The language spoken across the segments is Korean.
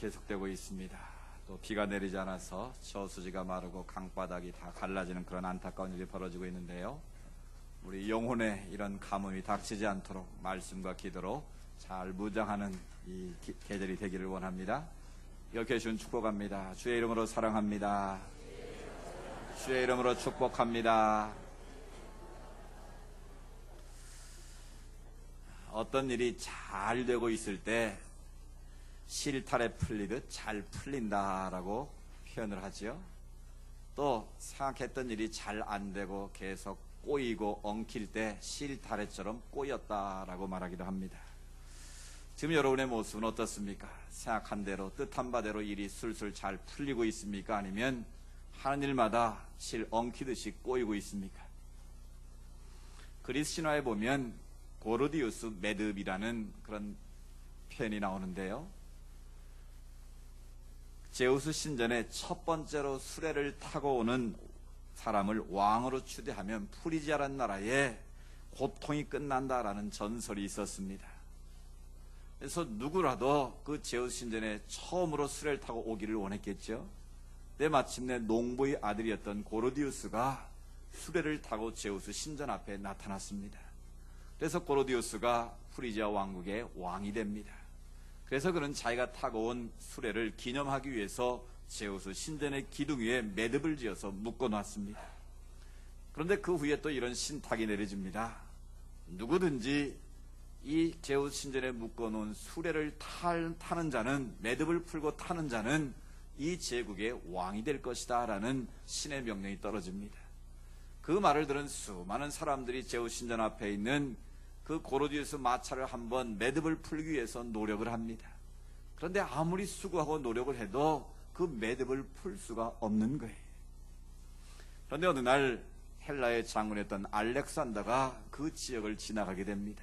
계속되고 있습니다. 또 비가 내리지 않아서 저수지가 마르고 강바닥이 다 갈라지는 그런 안타까운 일이 벌어지고 있는데요. 우리 영혼에 이런 가뭄이 닥치지 않도록 말씀과 기도로 잘 무장하는 이 계절이 되기를 원합니다. 이렇게 주신 축복합니다. 주의 이름으로 사랑합니다. 주의 이름으로 축복합니다. 어떤 일이 잘 되고 있을 때 실타래 풀리듯 잘 풀린다라고 표현을 하지요. 또 생각했던 일이 잘 안 되고 계속 꼬이고 엉킬 때 실타래처럼 꼬였다라고 말하기도 합니다. 지금 여러분의 모습은 어떻습니까? 생각한 대로 뜻한 바대로 일이 술술 잘 풀리고 있습니까? 아니면 하는 일마다 실 엉키듯이 꼬이고 있습니까? 그리스 신화에 보면 고르디우스 매듭이라는 그런 표현이 나오는데요. 제우스 신전에 첫 번째로 수레를 타고 오는 사람을 왕으로 추대하면 프리지아라는 나라에 고통이 끝난다라는 전설이 있었습니다. 그래서 누구라도 그 제우스 신전에 처음으로 수레를 타고 오기를 원했겠죠. 근데 마침내 농부의 아들이었던 고르디우스가 수레를 타고 제우스 신전 앞에 나타났습니다. 그래서 고르디우스가 프리지아 왕국의 왕이 됩니다. 그래서 그는 자기가 타고 온 수레를 기념하기 위해서 제우스 신전의 기둥 위에 매듭을 지어서 묶어놨습니다. 그런데 그 후에 또 이런 신탁이 내려집니다. 누구든지 이 제우스 신전에 묶어놓은 수레를 타는 자는, 매듭을 풀고 타는 자는 이 제국의 왕이 될 것이다 라는 신의 명령이 떨어집니다. 그 말을 들은 수많은 사람들이 제우스 신전 앞에 있는 그 고르디우스 마차를 한번 매듭을 풀기 위해서 노력을 합니다. 그런데 아무리 수고하고 노력을 해도 그 매듭을 풀 수가 없는 거예요. 그런데 어느 날 헬라의 장군이었던 알렉산더가 그 지역을 지나가게 됩니다.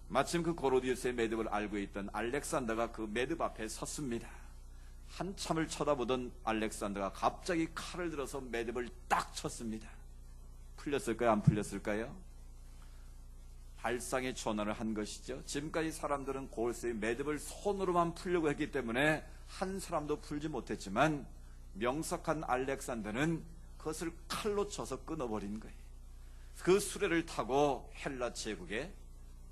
마침 그 고르디우스의 매듭을 알고 있던 알렉산더가 그 매듭 앞에 섰습니다. 한참을 쳐다보던 알렉산더가 갑자기 칼을 들어서 매듭을 딱 쳤습니다. 풀렸을까요? 안 풀렸을까요? 발상의 전환을 한 것이죠. 지금까지 사람들은 골수의 매듭을 손으로만 풀려고 했기 때문에 한 사람도 풀지 못했지만 명석한 알렉산더는 그것을 칼로 쳐서 끊어버린 거예요. 그 수레를 타고 헬라 제국의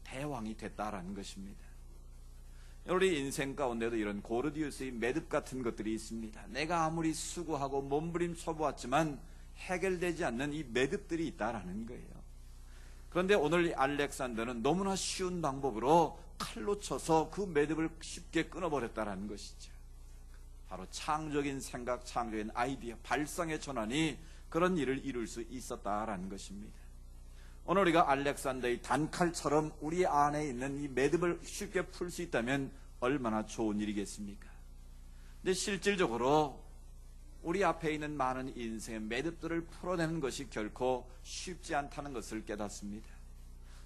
대왕이 됐다라는 것입니다. 우리 인생 가운데도 이런 고르디우스의 매듭 같은 것들이 있습니다. 내가 아무리 수고하고 몸부림쳐보았지만 해결되지 않는 이 매듭들이 있다라는 거예요. 그런데 오늘 알렉산더는 너무나 쉬운 방법으로 칼로 쳐서 그 매듭을 쉽게 끊어버렸다는 것이죠. 바로 창조적인 생각, 창조적인 아이디어, 발상의 전환이 그런 일을 이룰 수 있었다라는 것입니다. 오늘 우리가 알렉산더의 단칼처럼 우리 안에 있는 이 매듭을 쉽게 풀 수 있다면 얼마나 좋은 일이겠습니까? 근데 실질적으로 우리 앞에 있는 많은 인생의 매듭들을 풀어내는 것이 결코 쉽지 않다는 것을 깨닫습니다.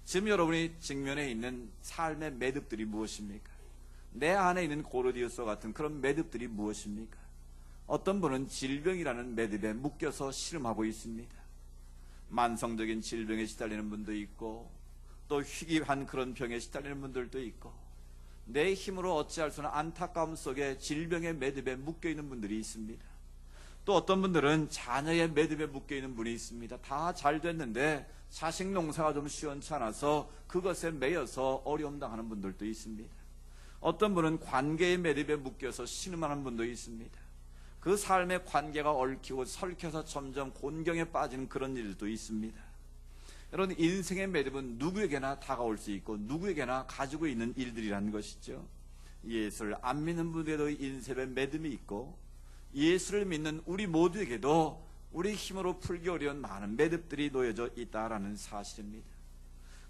지금 여러분이 직면해 있는 삶의 매듭들이 무엇입니까? 내 안에 있는 고르디우스와 같은 그런 매듭들이 무엇입니까? 어떤 분은 질병이라는 매듭에 묶여서 씨름하고 있습니다. 만성적인 질병에 시달리는 분도 있고 또 희귀한 그런 병에 시달리는 분들도 있고 내 힘으로 어찌할 수 없는 안타까움 속에 질병의 매듭에 묶여있는 분들이 있습니다. 또 어떤 분들은 자녀의 매듭에 묶여있는 분이 있습니다. 다 잘 됐는데 자식 농사가 좀 시원치 않아서 그것에 매여서 어려움 당하는 분들도 있습니다. 어떤 분은 관계의 매듭에 묶여서 신음하는 분도 있습니다. 그 삶의 관계가 얽히고 설켜서 점점 곤경에 빠지는 그런 일도 있습니다. 여러분, 인생의 매듭은 누구에게나 다가올 수 있고 누구에게나 가지고 있는 일들이라는 것이죠. 예수를 안 믿는 분에게도 인생의 매듭이 있고 예수를 믿는 우리 모두에게도 우리 힘으로 풀기 어려운 많은 매듭들이 놓여져 있다라는 사실입니다.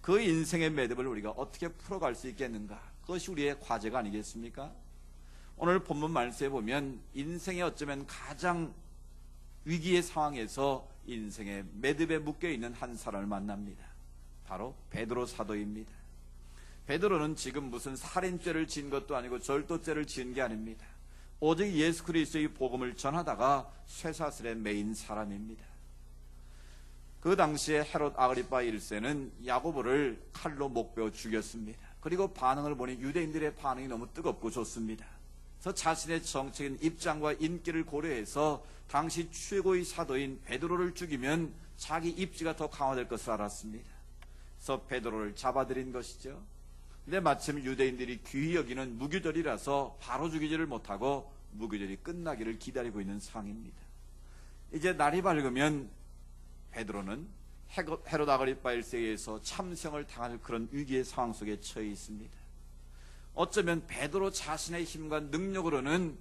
그 인생의 매듭을 우리가 어떻게 풀어갈 수 있겠는가? 그것이 우리의 과제가 아니겠습니까? 오늘 본문 말씀에 보면 인생에 어쩌면 가장 위기의 상황에서 인생의 매듭에 묶여있는 한 사람을 만납니다. 바로 베드로 사도입니다. 베드로는 지금 무슨 살인죄를 지은 것도 아니고 절도죄를 지은 게 아닙니다. 오직 예수 그리스도의 복음을 전하다가 쇠사슬에 매인 사람입니다. 그 당시에 헤롯 아그리파 1세는 야고보를 칼로 목베어 죽였습니다. 그리고 반응을 보니 유대인들의 반응이 너무 뜨겁고 좋습니다. 그래서 자신의 정치적인 입장과 인기를 고려해서 당시 최고의 사도인 베드로를 죽이면 자기 입지가 더 강화될 것을 알았습니다. 그래서 베드로를 잡아들인 것이죠. 근데 마침 유대인들이 귀히 여기는 무교절이라서 바로 죽이지를 못하고 무교절이 끝나기를 기다리고 있는 상황입니다. 이제 날이 밝으면 베드로는 헤롯 아그리파 1세에 의해서 참생을 당할 그런 위기의 상황 속에 처해 있습니다. 어쩌면 베드로 자신의 힘과 능력으로는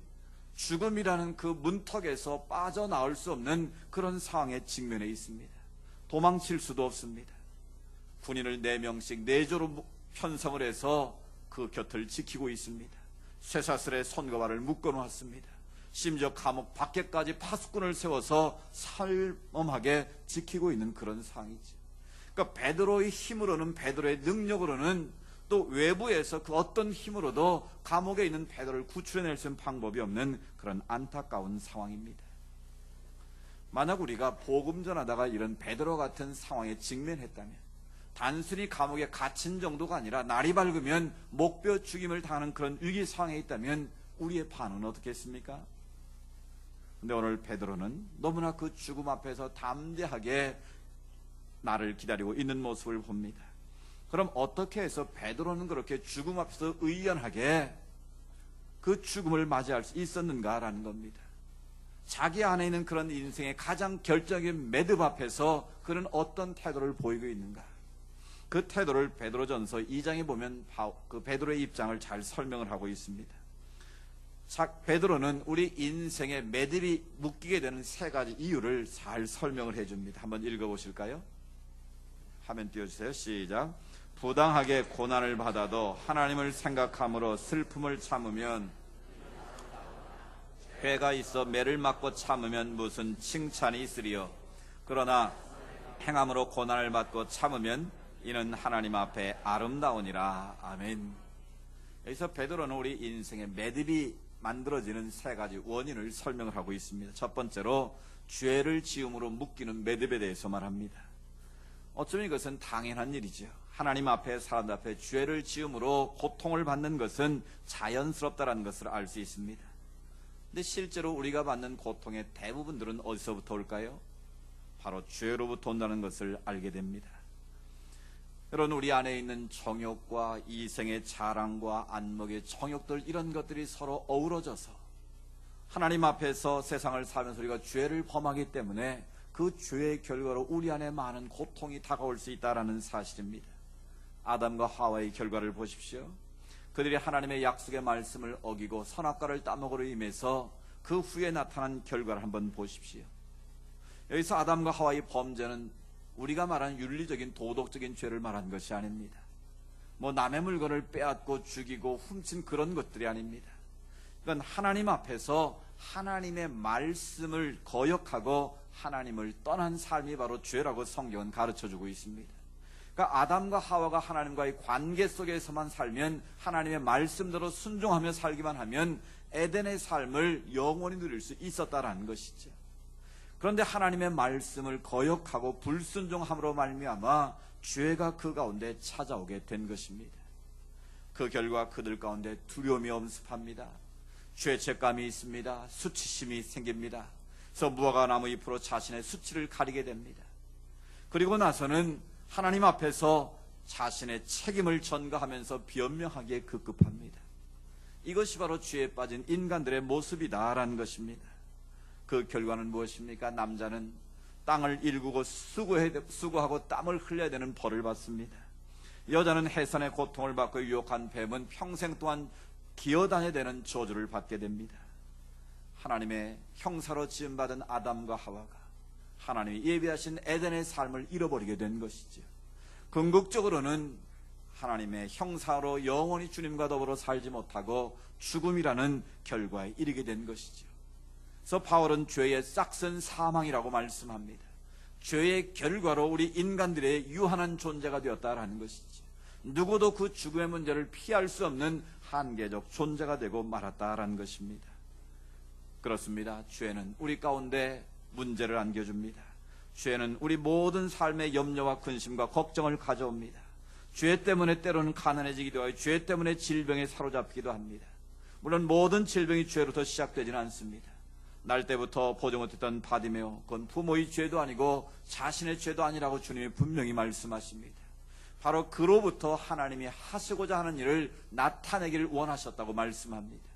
죽음이라는 그 문턱에서 빠져나올 수 없는 그런 상황에 직면해 있습니다. 도망칠 수도 없습니다. 군인을 4명씩 4조로 편성을 해서 그 곁을 지키고 있습니다. 쇠사슬에 손과 발을 묶어놓았습니다. 심지어 감옥 밖에까지 파수꾼을 세워서 살엄하게 지키고 있는 그런 상황이죠. 그러니까 베드로의 힘으로는, 베드로의 능력으로는, 또 외부에서 그 어떤 힘으로도 감옥에 있는 베드로를 구출해낼 수 있는 방법이 없는 그런 안타까운 상황입니다. 만약 우리가 복음 전하다가 이런 베드로 같은 상황에 직면했다면, 단순히 감옥에 갇힌 정도가 아니라 날이 밝으면 목벼 죽임을 당하는 그런 위기 상황에 있다면 우리의 반응은 어떻겠습니까? 근데 오늘 베드로는 너무나 그 죽음 앞에서 담대하게 나를 기다리고 있는 모습을 봅니다. 그럼 어떻게 해서 베드로는 그렇게 죽음 앞에서 의연하게 그 죽음을 맞이할 수 있었는가라는 겁니다. 자기 안에 있는 그런 인생의 가장 결정적인 매듭 앞에서 그는 어떤 태도를 보이고 있는가? 그 태도를 베드로전서 2장에 보면 그 베드로의 입장을 잘 설명을 하고 있습니다. 베드로는 우리 인생의 매듭이 묶이게 되는 3가지 이유를 잘 설명을 해줍니다. 한번 읽어보실까요? 화면 띄워주세요. 시작. 부당하게 고난을 받아도 하나님을 생각함으로 슬픔을 참으면, 죄가 있어 매를 맞고 참으면 무슨 칭찬이 있으리요. 그러나 행함으로 고난을 받고 참으면 이는 하나님 앞에 아름다우니라. 아멘. 여기서 베드로는 우리 인생의 매듭이 만들어지는 3가지 원인을 설명을 하고 있습니다. 첫 번째로 죄를 지음으로 묶이는 매듭에 대해서 말합니다. 어쩌면 이것은 당연한 일이죠. 하나님 앞에, 사람들 앞에 죄를 지음으로 고통을 받는 것은 자연스럽다는 것을 알 수 있습니다. 근데 실제로 우리가 받는 고통의 대부분들은 어디서부터 올까요? 바로 죄로부터 온다는 것을 알게 됩니다. 여러분, 우리 안에 있는 정욕과 이생의 자랑과 안목의 정욕들, 이런 것들이 서로 어우러져서 하나님 앞에서 세상을 살면서 우리가 죄를 범하기 때문에 그 죄의 결과로 우리 안에 많은 고통이 다가올 수 있다는 사실입니다. 아담과 하와의 결과를 보십시오. 그들이 하나님의 약속의 말씀을 어기고 선악과를 따먹으로 임해서 그 후에 나타난 결과를 한번 보십시오. 여기서 아담과 하와의 범죄는 우리가 말하는 윤리적인 도덕적인 죄를 말한 것이 아닙니다. 남의 물건을 빼앗고 죽이고 훔친 그런 것들이 아닙니다. 이건 하나님 앞에서 하나님의 말씀을 거역하고 하나님을 떠난 삶이 바로 죄라고 성경은 가르쳐주고 있습니다. 그러니까 아담과 하와가 하나님과의 관계 속에서만 살면, 하나님의 말씀대로 순종하며 살기만 하면 에덴의 삶을 영원히 누릴 수 있었다라는 것이죠. 그런데 하나님의 말씀을 거역하고 불순종함으로 말미암아 죄가 그 가운데 찾아오게 된 것입니다. 그 결과 그들 가운데 두려움이 엄습합니다. 죄책감이 있습니다. 수치심이 생깁니다. 그래서 무화과 나무 잎으로 자신의 수치를 가리게 됩니다. 그리고 나서는 하나님 앞에서 자신의 책임을 전가하면서 변명하기에 급급합니다. 이것이 바로 죄에 빠진 인간들의 모습이다라는 것입니다. 그 결과는 무엇입니까? 남자는 땅을 일구고 수고하고 땀을 흘려야 되는 벌을 받습니다. 여자는 해산의 고통을 받고 유혹한 뱀은 평생 동안 기어다녀야 되는 저주를 받게 됩니다. 하나님의 형사로 지음받은 아담과 하와가 하나님이 예비하신 에덴의 삶을 잃어버리게 된 것이죠. 궁극적으로는 하나님의 형사로 영원히 주님과 더불어 살지 못하고 죽음이라는 결과에 이르게 된 것이죠. 그래서 바울은 죄의 싹슨 사망이라고 말씀합니다. 죄의 결과로 우리 인간들의 유한한 존재가 되었다라는 것이죠. 누구도 그 죽음의 문제를 피할 수 없는 한계적 존재가 되고 말았다라는 것입니다. 그렇습니다. 죄는 우리 가운데 문제를 안겨줍니다. 죄는 우리 모든 삶의 염려와 근심과 걱정을 가져옵니다. 죄 때문에 때로는 가난해지기도 하고, 죄 때문에 질병에 사로잡히기도 합니다. 물론 모든 질병이 죄로부터 시작되지는 않습니다. 날 때부터 보지 못했던 바디메오, 그건 부모의 죄도 아니고 자신의 죄도 아니라고 주님이 분명히 말씀하십니다. 바로 그로부터 하나님이 하시고자 하는 일을 나타내기를 원하셨다고 말씀합니다.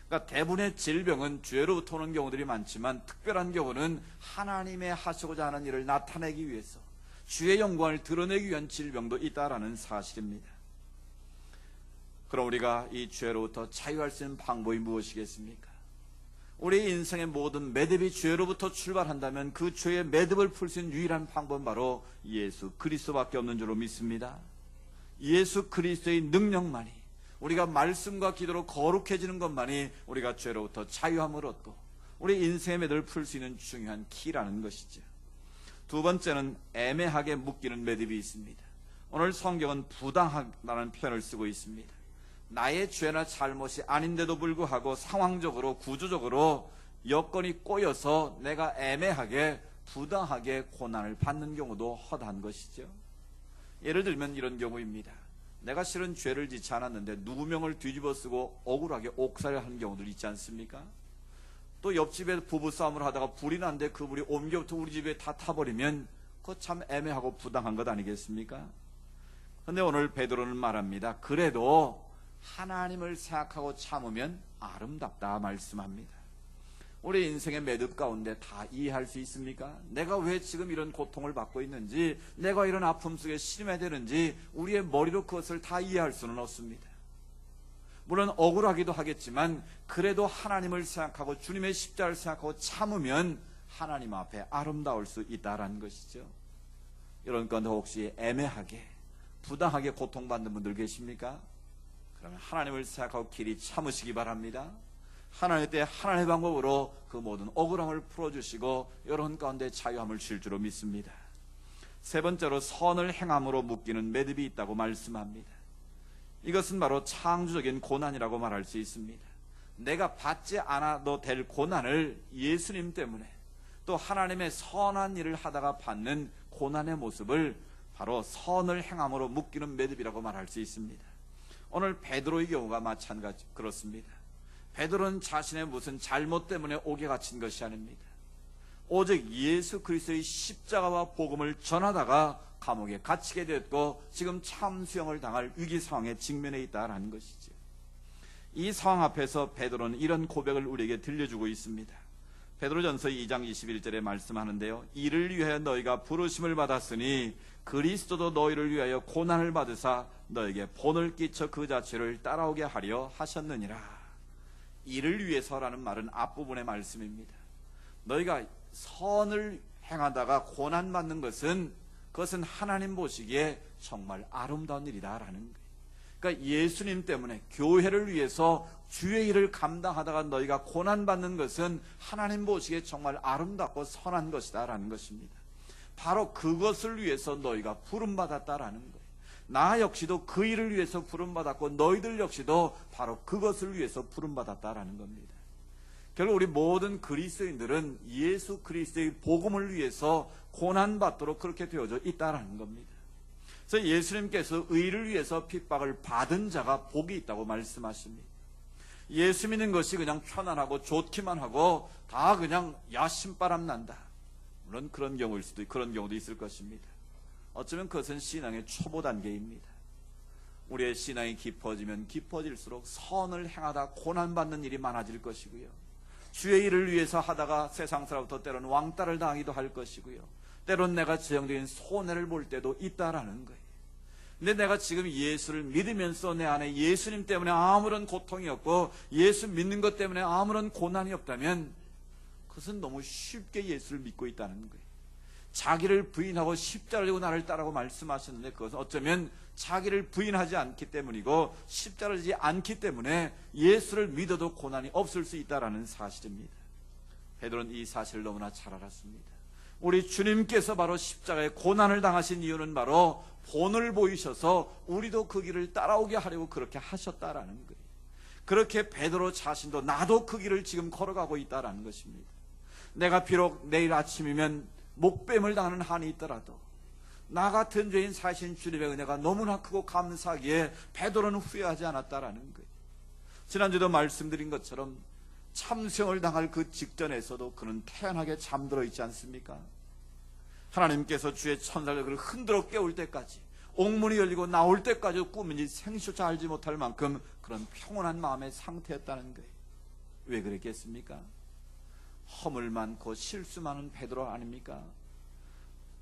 그러니까 대부분의 질병은 죄로부터 오는 경우들이 많지만 특별한 경우는 하나님의 하시고자 하는 일을 나타내기 위해서 주의 영광을 드러내기 위한 질병도 있다라는 사실입니다. 그럼 우리가 이 죄로부터 자유할 수 있는 방법이 무엇이겠습니까? 우리 인생의 모든 매듭이 죄로부터 출발한다면 그 죄의 매듭을 풀 수 있는 유일한 방법은 바로 예수 그리스도밖에 없는 줄로 믿습니다. 예수 그리스도의 능력만이, 우리가 말씀과 기도로 거룩해지는 것만이 우리가 죄로부터 자유함을 얻고 우리 인생의 매듭을 풀 수 있는 중요한 키라는 것이죠. 두 번째는 애매하게 묶이는 매듭이 있습니다. 오늘 성경은 부당하다는 표현을 쓰고 있습니다. 나의 죄나 잘못이 아닌데도 불구하고 상황적으로 구조적으로 여건이 꼬여서 내가 애매하게 부당하게 고난을 받는 경우도 허다한 것이죠. 예를 들면 이런 경우입니다. 내가 실은 죄를 짓지 않았는데 누구 명을 뒤집어 쓰고 억울하게 옥살을 한 경우들 있지 않습니까? 또 옆집에 부부싸움을 하다가 불이 났는데 그 불이 옮겨부터 우리 집에 다 타버리면 그거 참 애매하고 부당한 것 아니겠습니까? 근데 오늘 베드로는 말합니다. 그래도 하나님을 생각하고 참으면 아름답다 말씀합니다. 우리 인생의 매듭 가운데 다 이해할 수 있습니까? 내가 왜 지금 이런 고통을 받고 있는지, 내가 이런 아픔 속에 시름해야 되는지 우리의 머리로 그것을 다 이해할 수는 없습니다. 물론 억울하기도 하겠지만 그래도 하나님을 생각하고 주님의 십자가를 생각하고 참으면 하나님 앞에 아름다울 수 있다라는 것이죠. 이런 건데 혹시 애매하게 부당하게 고통받는 분들 계십니까? 그러면 하나님을 생각하고 길이 참으시기 바랍니다. 하나님 때 하나님의 방법으로 그 모든 억울함을 풀어주시고 이런 가운데 자유함을 줄 줄로 믿습니다. 세 번째로 선을 행함으로 묶이는 매듭이 있다고 말씀합니다. 이것은 바로 창조적인 고난이라고 말할 수 있습니다. 내가 받지 않아도 될 고난을 예수님 때문에 또 하나님의 선한 일을 하다가 받는 고난의 모습을 바로 선을 행함으로 묶이는 매듭이라고 말할 수 있습니다. 오늘 베드로의 경우가 마찬가지 그렇습니다. 베드로는 자신의 무슨 잘못 때문에 옥에 갇힌 것이 아닙니다. 오직 예수 그리스도의 십자가와 복음을 전하다가 감옥에 갇히게 되었고 지금 참수형을 당할 위기 상황에 직면해 있다라는 것이죠. 이 상황 앞에서 베드로는 이런 고백을 우리에게 들려주고 있습니다. 베드로전서 2장 21절에 말씀하는데요. 이를 위하여 너희가 부르심을 받았으니 그리스도도 너희를 위하여 고난을 받으사 너에게 본을 끼쳐 그 자체를 따라오게 하려 하셨느니라. 이를 위해서라는 말은 앞부분의 말씀입니다. 너희가 선을 행하다가 고난받는 그것은 하나님 보시기에 정말 아름다운 일이다라는 거예요. 그러니까 예수님 때문에 교회를 위해서 주의 일을 감당하다가 너희가 고난받는 것은 하나님 보시기에 정말 아름답고 선한 것이다라는 것입니다. 바로 그것을 위해서 너희가 부름받았다라는 거예요. 나 역시도 그 일을 위해서 부름받았고 너희들 역시도 바로 그것을 위해서 부름받았다라는 겁니다. 결국 우리 모든 그리스도인들은 예수 그리스도의 복음을 위해서 고난받도록 그렇게 되어져 있다라는 겁니다. 그래서 예수님께서 의를 위해서 핍박을 받은 자가 복이 있다고 말씀하십니다. 예수 믿는 것이 그냥 편안하고 좋기만 하고 다 그냥 야심바람 난다. 물론 그런 경우도 있을 것입니다. 어쩌면 그것은 신앙의 초보 단계입니다. 우리의 신앙이 깊어지면 깊어질수록 선을 행하다 고난받는 일이 많아질 것이고요. 주의 일을 위해서 하다가 세상 사람부터 때로는 왕따를 당하기도 할 것이고요. 때로는 내가 재정적인 손해를 볼 때도 있다라는 거예요. 근데 내가 지금 예수를 믿으면서 내 안에 예수님 때문에 아무런 고통이 없고 예수 믿는 것 때문에 아무런 고난이 없다면 그것은 너무 쉽게 예수를 믿고 있다는 거예요. 자기를 부인하고 십자가를 지고 나를 따라고 말씀하셨는데 그것은 어쩌면 자기를 부인하지 않기 때문이고 십자가를 지지 않기 때문에 예수를 믿어도 고난이 없을 수 있다는 사실입니다. 베드로는 이 사실을 너무나 잘 알았습니다. 우리 주님께서 바로 십자가에 고난을 당하신 이유는 바로 본을 보이셔서 우리도 그 길을 따라오게 하려고 그렇게 하셨다라는 거예요. 그렇게 베드로 자신도 나도 그 길을 지금 걸어가고 있다라는 것입니다. 내가 비록 내일 아침이면 목뱀을 당하는 한이 있더라도 나 같은 죄인 사신 주님의 은혜가 너무나 크고 감사하기에 베드로는 후회하지 않았다라는 거예요. 지난주도 말씀드린 것처럼 참수형을 당할 그 직전에서도 그는 태연하게 잠들어 있지 않습니까? 하나님께서 주의 천사를 그를 흔들어 깨울 때까지, 옥문이 열리고 나올 때까지 꿈인지 생시조차 알지 못할 만큼 그런 평온한 마음의 상태였다는 거예요. 왜 그랬겠습니까? 허물 많고 실수 많은 베드로 아닙니까?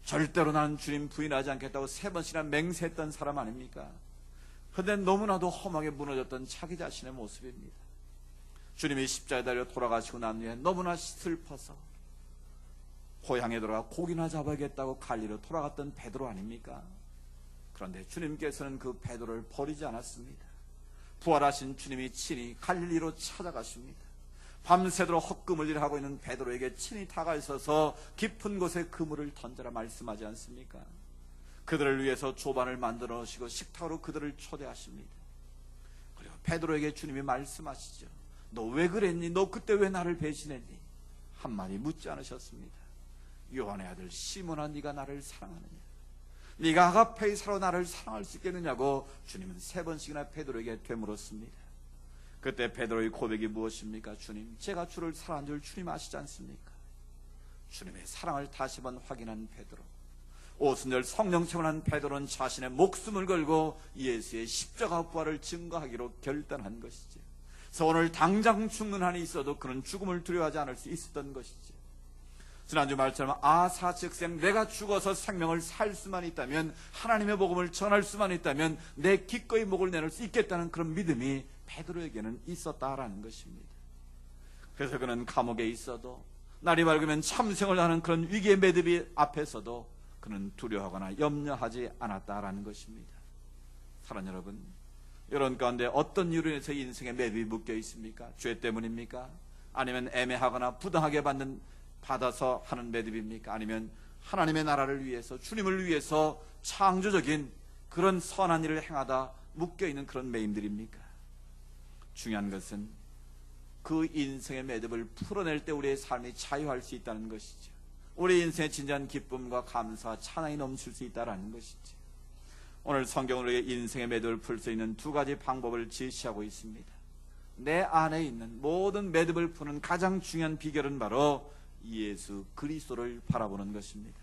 절대로 나는 주님 부인하지 않겠다고 3번씩이나 맹세했던 사람 아닙니까? 그런데 너무나도 험하게 무너졌던 자기 자신의 모습입니다. 주님이 십자가에 달려 돌아가시고 난 후에 너무나 슬퍼서 고향에 들어가 고기나 잡아야겠다고 갈리로 돌아갔던 베드로 아닙니까? 그런데 주님께서는 그 베드로를 버리지 않았습니다. 부활하신 주님이 친히 갈릴리로 찾아가십니다. 밤새도록 헛금을 일하고 있는 베드로에게 친히 다가서서 깊은 곳에 그물을 던져라 말씀하지 않습니까? 그들을 위해서 조반을 만들어 놓으시고 식탁으로 그들을 초대하십니다. 그리고 베드로에게 주님이 말씀하시죠. 너 왜 그랬니? 너 그때 왜 나를 배신했니? 한마디 묻지 않으셨습니다. 요한의 아들 시몬아, 네가 나를 사랑하느냐? 네가 아가페이사로 나를 사랑할 수 있겠느냐고 주님은 3번씩이나 베드로에게 되물었습니다. 그때 베드로의 고백이 무엇입니까? 주님, 제가 주를 사랑한 줄 주님 아시지 않습니까? 주님의 사랑을 다시 한번 확인한 베드로, 오순절 성령 체험한 베드로는 자신의 목숨을 걸고 예수의 십자가 부활을 증거하기로 결단한 것이죠. 그래서 오늘 당장 죽는 한이 있어도 그는 죽음을 두려워하지 않을 수 있었던 것이죠. 지난주 말처럼 아사 즉생 내가 죽어서 생명을 살 수만 있다면, 하나님의 복음을 전할 수만 있다면 내 기꺼이 목을 내놓을 수 있겠다는 그런 믿음이 베드로에게는 있었다라는 것입니다. 그래서 그는 감옥에 있어도, 날이 밝으면 참생을 하는 그런 위기의 매듭이 앞에서도 그는 두려워하거나 염려하지 않았다라는 것입니다. 사랑하는 여러분, 이런 가운데 어떤 이유로 인해서 인생의 매듭이 묶여 있습니까? 죄 때문입니까? 아니면 애매하거나 부당하게 받아서 하는 매듭입니까? 아니면 하나님의 나라를 위해서, 주님을 위해서 창조적인 그런 선한 일을 행하다 묶여있는 그런 매임들입니까? 중요한 것은 그 인생의 매듭을 풀어낼 때 우리의 삶이 자유할 수 있다는 것이죠. 우리 인생의 진정한 기쁨과 감사와 찬양이 넘칠 수 있다는 것이죠. 오늘 성경은 우리에게 인생의 매듭을 풀 수 있는 2가지 방법을 제시하고 있습니다. 내 안에 있는 모든 매듭을 푸는 가장 중요한 비결은 바로 예수 그리스도를 바라보는 것입니다.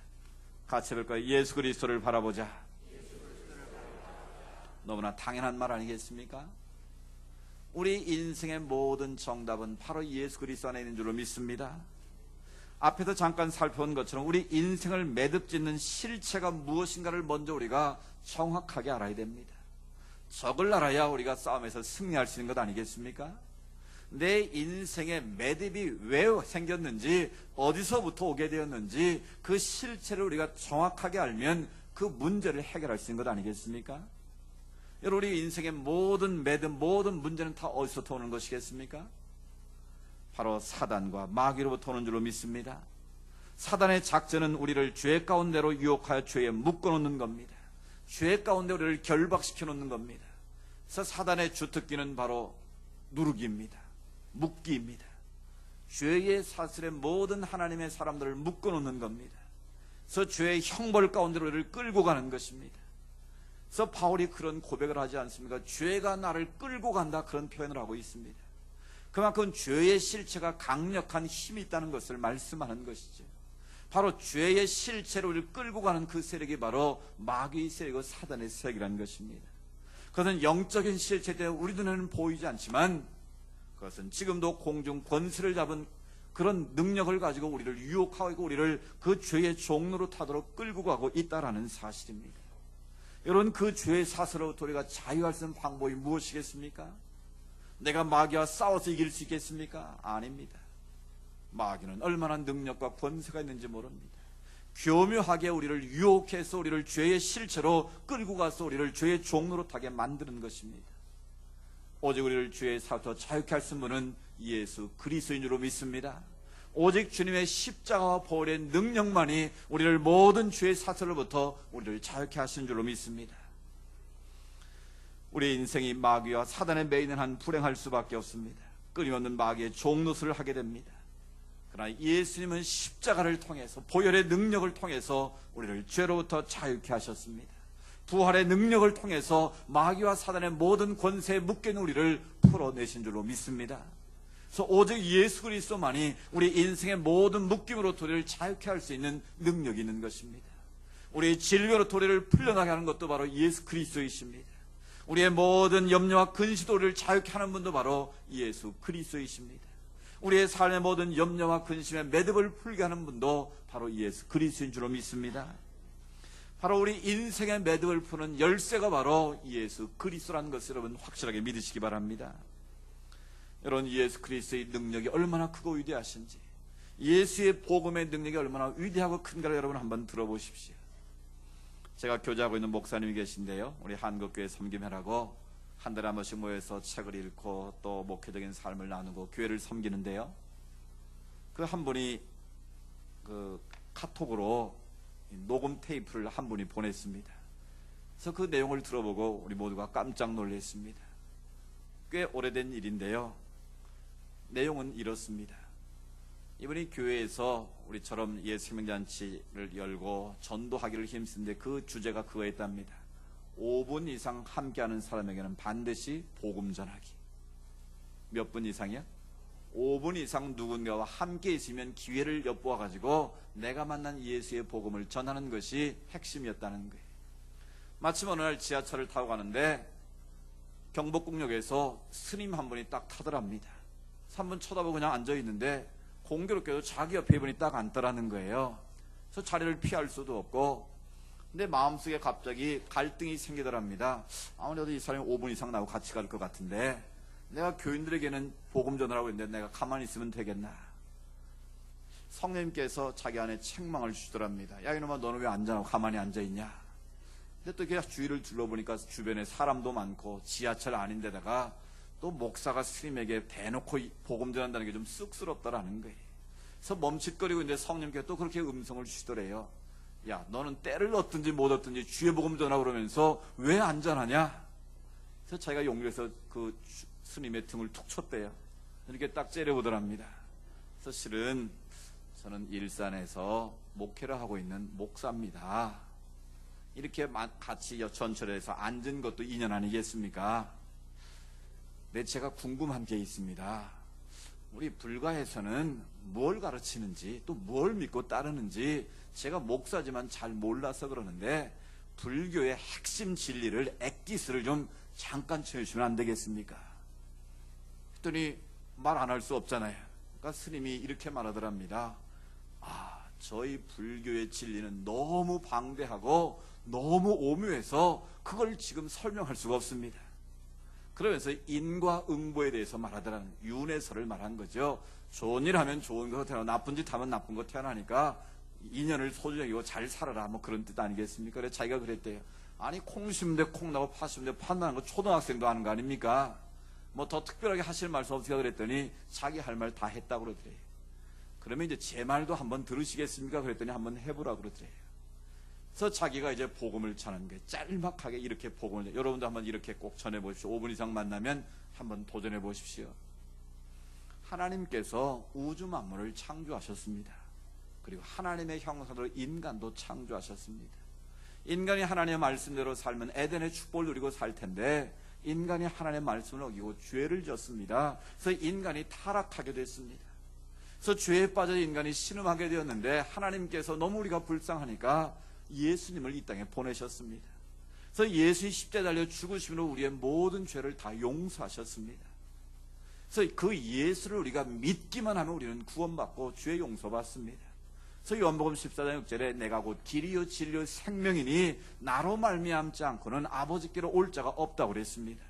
같이 해볼까요? 예수 그리스도를 바라보자. 너무나 당연한 말 아니겠습니까? 우리 인생의 모든 정답은 바로 예수 그리스도 안에 있는 줄로 믿습니다. 앞에서 잠깐 살펴본 것처럼 우리 인생을 매듭짓는 실체가 무엇인가를 먼저 우리가 정확하게 알아야 됩니다. 적을 알아야 우리가 싸움에서 승리할 수 있는 것 아니겠습니까? 내 인생의 매듭이 왜 생겼는지, 어디서부터 오게 되었는지 그 실체를 우리가 정확하게 알면 그 문제를 해결할 수 있는 것 아니겠습니까? 여러분, 우리 인생의 모든 매듭, 모든 문제는 다 어디서부터 오는 것이겠습니까? 바로 사단과 마귀로부터 오는 줄로 믿습니다. 사단의 작전은 우리를 죄 가운데로 유혹하여 죄에 묶어놓는 겁니다. 죄 가운데 우리를 결박시켜 놓는 겁니다. 그래서 사단의 주특기는 바로 누르기입니다. 묶기입니다. 죄의 사슬에 모든 하나님의 사람들을 묶어놓는 겁니다. 그래서 죄의 형벌 가운데로 우리를 끌고 가는 것입니다. 그래서 바울이 그런 고백을 하지 않습니까? 죄가 나를 끌고 간다, 그런 표현을 하고 있습니다. 그만큼 죄의 실체가 강력한 힘이 있다는 것을 말씀하는 것이죠. 바로 죄의 실체로 우리를 끌고 가는 그 세력이 바로 마귀의 세력이고 사단의 세력이라는 것입니다. 그것은 영적인 실체 때문에 우리 눈에는 보이지 않지만 그것은 지금도 공중 권세를 잡은 그런 능력을 가지고 우리를 유혹하고 우리를 그 죄의 종로로 타도록 끌고 가고 있다는 사실입니다. 여러분, 그 죄의 사슬로부터 우리가 자유할 수 있는 방법이 무엇이겠습니까? 내가 마귀와 싸워서 이길 수 있겠습니까? 아닙니다. 마귀는 얼마나 능력과 권세가 있는지 모릅니다. 교묘하게 우리를 유혹해서 우리를 죄의 실체로 끌고 가서 우리를 죄의 종로로 타게 만드는 것입니다. 오직 우리를 죄의 사슬로부터 자유케 할 수 있는 분은 예수 그리스도인 줄로 믿습니다. 오직 주님의 십자가와 보혈의 능력만이 우리를 모든 죄의 사슬로부터 우리를 자유케 하시는 줄로 믿습니다. 우리의 인생이 마귀와 사단의 매이는 한 불행할 수밖에 없습니다. 끊임없는 마귀의 종노릇을 하게 됩니다. 그러나 예수님은 십자가를 통해서, 보혈의 능력을 통해서 우리를 죄로부터 자유케 하셨습니다. 부활의 능력을 통해서 마귀와 사단의 모든 권세에 묶여있는 우리를 풀어내신 줄로 믿습니다. 그래서 오직 예수 그리스도만이 우리 인생의 모든 묶임으로부터 우리를 자유케 할 수 있는 능력이 있는 것입니다. 우리의 질병으로부터 우리를 풀려나게 하는 것도 바로 예수 그리스도이십니다. 우리의 모든 염려와 근심도 우리를 자유케 하는 분도 바로 예수 그리스도이십니다. 우리의 삶의 모든 염려와 근심의 매듭을 풀게 하는 분도 바로 예수 그리스도인 줄로 믿습니다. 바로 우리 인생의 매듭을 푸는 열쇠가 바로 예수 그리스도라는 것을 여러분 확실하게 믿으시기 바랍니다. 여러분, 예수 그리스도의 능력이 얼마나 크고 위대하신지, 예수의 복음의 능력이 얼마나 위대하고 큰가를 여러분 한번 들어보십시오. 제가 교제하고 있는 목사님이 계신데요, 우리 한국교회 섬김회라고 한 달에 한 번씩 모여서 책을 읽고 또 목회적인 삶을 나누고 교회를 섬기는데요, 그 한 분이 그 카톡으로 녹음 테이프를 한 분이 보냈습니다. 그래서 그 내용을 들어보고 우리 모두가 깜짝 놀랐습니다. 꽤 오래된 일인데요, 내용은 이렇습니다. 이분이 교회에서 우리처럼 예수생명잔치를 열고 전도하기를 힘쓰는데 그 주제가 그거였답니다. 5분 이상 함께하는 사람에게는 반드시 복음 전하기. 몇 분 이상이야? 5분 이상 누군가와 함께 있으면 기회를 엿보아가지고 내가 만난 예수의 복음을 전하는 것이 핵심이었다는 거예요. 마침 어느 날 지하철을 타고 가는데 경복궁역에서 스님 한 분이 딱 타더랍니다. 3분 쳐다보고 그냥 앉아있는데 공교롭게도 자기 옆에 이분이 딱 앉더라는 거예요. 그래서 자리를 피할 수도 없고, 근데 마음속에 갑자기 갈등이 생기더랍니다. 아무래도 이 사람이 5분 이상 나하고 같이 갈 것 같은데 내가 교인들에게는 복음 전하라고 했는데 내가 가만히 있으면 되겠나. 성령님께서 자기 안에 책망을 주시더랍니다. 야, 이놈아, 너는 왜 가만히 앉아있냐. 근데 또 이렇게 주위를 둘러보니까 주변에 사람도 많고 지하철 아닌데다가 또 목사가 스님에게 대놓고 복음 전한다는 게 좀 쑥스럽다라는 거예요. 그래서 멈칫거리고 있는데 성령께서 또 그렇게 음성을 주시더래요. 야, 너는 때를 얻든지 못 얻든지 주의 복음 전하고 그러면서 왜 안전하냐. 그래서 자기가 용기를 해서 그 스님의 등을 툭 쳤대요. 이렇게 딱 째려보더랍니다. 그래서 실은 저는 일산에서 목회를 하고 있는 목사입니다. 이렇게 같이 전철에서 앉은 것도 인연 아니겠습니까? 네, 제가 궁금한 게 있습니다. 우리 불가에서는 뭘 가르치는지 또 뭘 믿고 따르는지 제가 목사지만 잘 몰라서 그러는데 불교의 핵심 진리를 엑기스를 좀 잠깐 쳐주시면 안 되겠습니까? 했더니 말 안 할 수 없잖아요. 그러니까 스님이 이렇게 말하더랍니다. 아, 저희 불교의 진리는 너무 방대하고 너무 오묘해서 그걸 지금 설명할 수가 없습니다. 그러면서 인과응보에 대해서 말하더라는 윤회설을 말한 거죠. 좋은 일 하면 좋은 거 태어나고 나쁜 짓 하면 나쁜 거 태어나니까 인연을 소중히 여기고 잘 살아라, 뭐 그런 뜻 아니겠습니까? 그래서 자기가 그랬대요. 아니, 콩 심는데 콩 나고 파 심는데 팥 나는 거 초등학생도 하는 거 아닙니까? 뭐 더 특별하게 하실 말씀 없으니까 그랬더니 자기 할 말 다 했다고 그러더래요. 그러면 이제 제 말도 한번 들으시겠습니까? 그랬더니 한번 해보라고 그러더래요. 그래서 자기가 이제 복음을 전하는 거예요. 짤막하게 이렇게 복음을, 여러분도 한번 이렇게 꼭 전해보십시오. 5분 이상 만나면 한번 도전해 보십시오. 하나님께서 우주 만물을 창조하셨습니다. 그리고 하나님의 형상으로 인간도 창조하셨습니다. 인간이 하나님의 말씀대로 살면 에덴의 축복을 누리고 살 텐데 인간이 하나님의 말씀을 어기고 죄를 졌습니다. 그래서 인간이 타락하게 됐습니다. 그래서 죄에 빠져 인간이 신음하게 되었는데 하나님께서 너무 우리가 불쌍하니까 예수님을 이 땅에 보내셨습니다. 그래서 예수의 십자가에 달려 죽으심으로 우리의 모든 죄를 다 용서하셨습니다. 그래서 그 예수를 우리가 믿기만 하면 우리는 구원받고 죄 용서받습니다. 그래서 요한복음 14장 6절에 내가 곧 길이요 진리요 생명이니 나로 말미암지 않고는 아버지께로 올 자가 없다고 그랬습니다.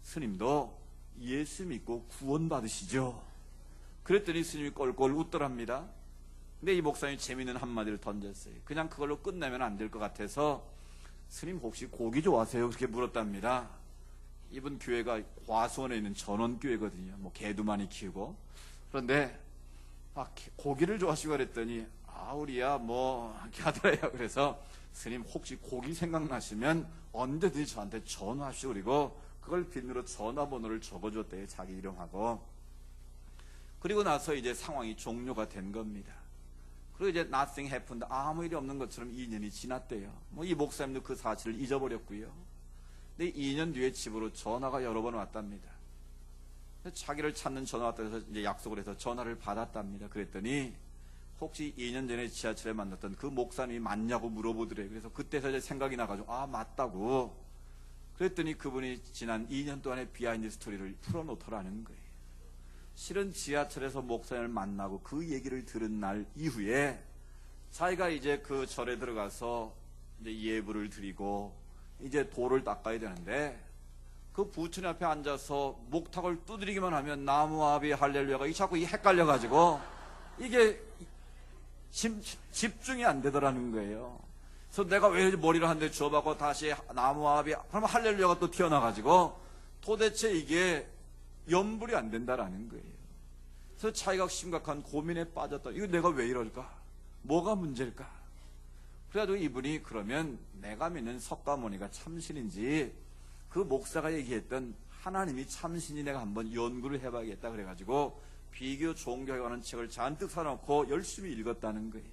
스님도 예수 믿고 구원받으시죠. 그랬더니 스님이 꼴꼴 웃더랍니다. 근데 이 목사님이 재미있는 한마디를 던졌어요. 그냥 그걸로 끝내면 안 될 것 같아서 스님 혹시 고기 좋아하세요? 그렇게 물었답니다. 이분 교회가 과수원에 있는 전원교회거든요. 뭐 개도 많이 키우고. 그런데 고기를 좋아하시고 그랬더니 우리야 뭐 이렇게 하더래요. 그래서 스님 혹시 고기 생각나시면 언제든지 저한테 전화하시고, 그리고 그걸 비밀로 전화번호를 적어줬대요. 자기 이름하고. 그리고 나서 이제 상황이 종료가 된 겁니다. 그리고 이제 nothing happened. 아무 일이 없는 것처럼 2년이 지났대요. 뭐 이 목사님도 그 사실을 잊어버렸고요. 근데 2년 뒤에 집으로 전화가 여러 번 왔답니다. 자기를 찾는 전화 왔다 해서 이제 약속을 해서 전화를 받았답니다. 그랬더니 혹시 2년 전에 지하철에 만났던 그 목사님이 맞냐고 물어보더래요. 그래서 그때서 이제 생각이 나가지고 아 맞다고. 그랬더니 그분이 지난 2년 동안의 비하인드 스토리를 풀어놓더라는 거예요. 실은 지하철에서 목사님을 만나고 그 얘기를 들은 날 이후에 자기가 이제 그 절에 들어가서 이제 예불을 드리고 이제 돌을 닦아야 되는데 그 부처님 앞에 앉아서 목탁을 두드리기만 하면 나무아비 할렐루야가 자꾸 헷갈려가지고 이게 집중이 안 되더라는 거예요. 그래서 내가 왜 머리를 한 대 주워받고 다시 나무아비 그러면 할렐루야가 또 튀어나가지고 도대체 이게 연불이 안 된다라는 거예요. 그래서 자기가 심각한 고민에 빠졌다. 이거 내가 왜 이럴까? 뭐가 문제일까? 그래가지고 이분이 그러면 내가 믿는 석가모니가 참신인지 그 목사가 얘기했던 하나님이 참신이 내가 한번 연구를 해봐야겠다 그래가지고 비교 종교에 관한 책을 잔뜩 사놓고 열심히 읽었다는 거예요.